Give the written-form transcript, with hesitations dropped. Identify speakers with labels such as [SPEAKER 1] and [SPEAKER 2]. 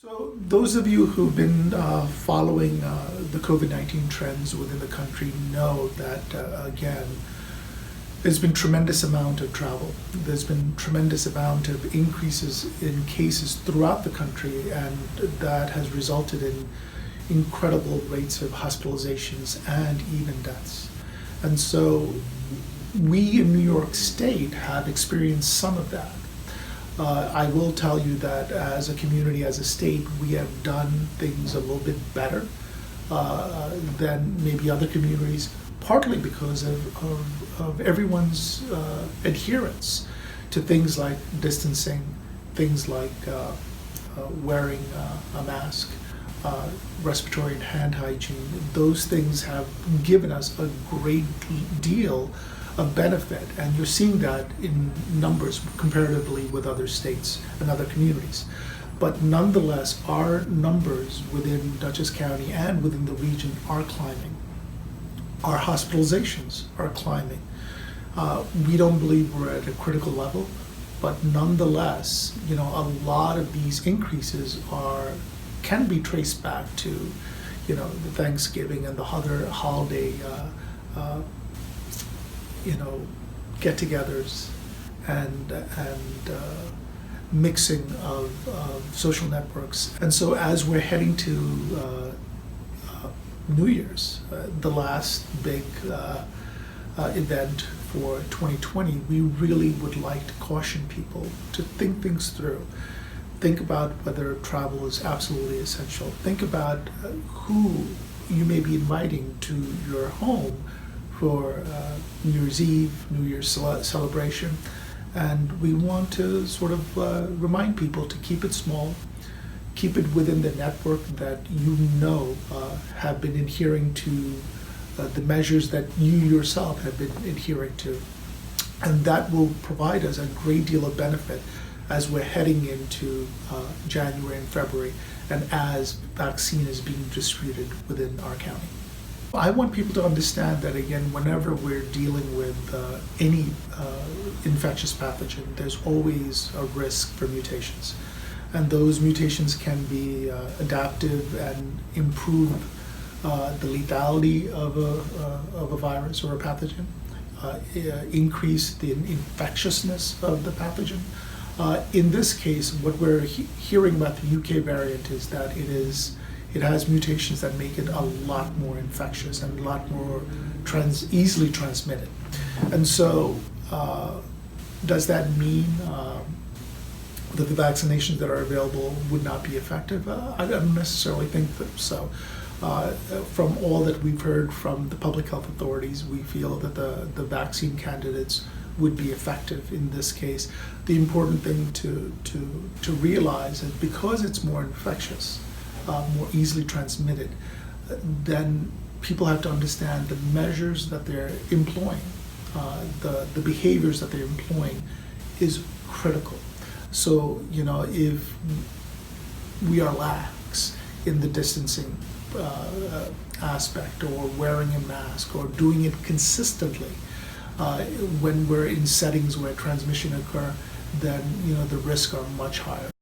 [SPEAKER 1] So those of you who've been following the COVID-19 trends within the country know that, again, there's been tremendous amount of travel. There's been tremendous amount of increases in cases throughout the country, and that has resulted in incredible rates of hospitalizations and even deaths. And so we in New York State have experienced some of that. I will tell you that as a community, as a state, we have done things a little bit better than maybe other communities, partly because of everyone's adherence to things like distancing, things like wearing a mask, respiratory and hand hygiene. Those things have given us a great deal of benefit, and you're seeing that in numbers comparatively with other states and other communities. But nonetheless, our numbers within Dutchess County and within the region are climbing. Our hospitalizations are climbing. We don't believe we're at a critical level, but nonetheless, a lot of these increases can be traced back to, the Thanksgiving and the other holiday get-togethers and mixing of social networks. And so as we're heading to New Year's, the last big event for 2020, we really would like to caution people to think things through. Think about whether travel is absolutely essential. Think about who you may be inviting to your home for New Year's Eve, New Year's celebration. And we want to sort of remind people to keep it small, keep it within the network that have been adhering to the measures that you yourself have been adhering to. And that will provide us a great deal of benefit as we're heading into January and February, and as vaccine is being distributed within our county. I want people to understand that, again, whenever we're dealing with any infectious pathogen, there's always a risk for mutations. And those mutations can be adaptive and improve the lethality of a virus or a pathogen, increase the infectiousness of the pathogen. In this case, what we're hearing about the UK variant is that it has mutations that make it a lot more infectious and a lot more easily transmitted. And so, does that mean that the vaccinations that are available would not be effective? I don't necessarily think so. From all that we've heard from the public health authorities, we feel that the vaccine candidates would be effective in this case. The important thing to realize is because it's more infectious, more easily transmitted, then people have to understand the measures that they're employing, the behaviors that they're employing is critical. So, if we are lax in the distancing aspect, or wearing a mask, or doing it consistently, when we're in settings where transmission occur, then the risks are much higher.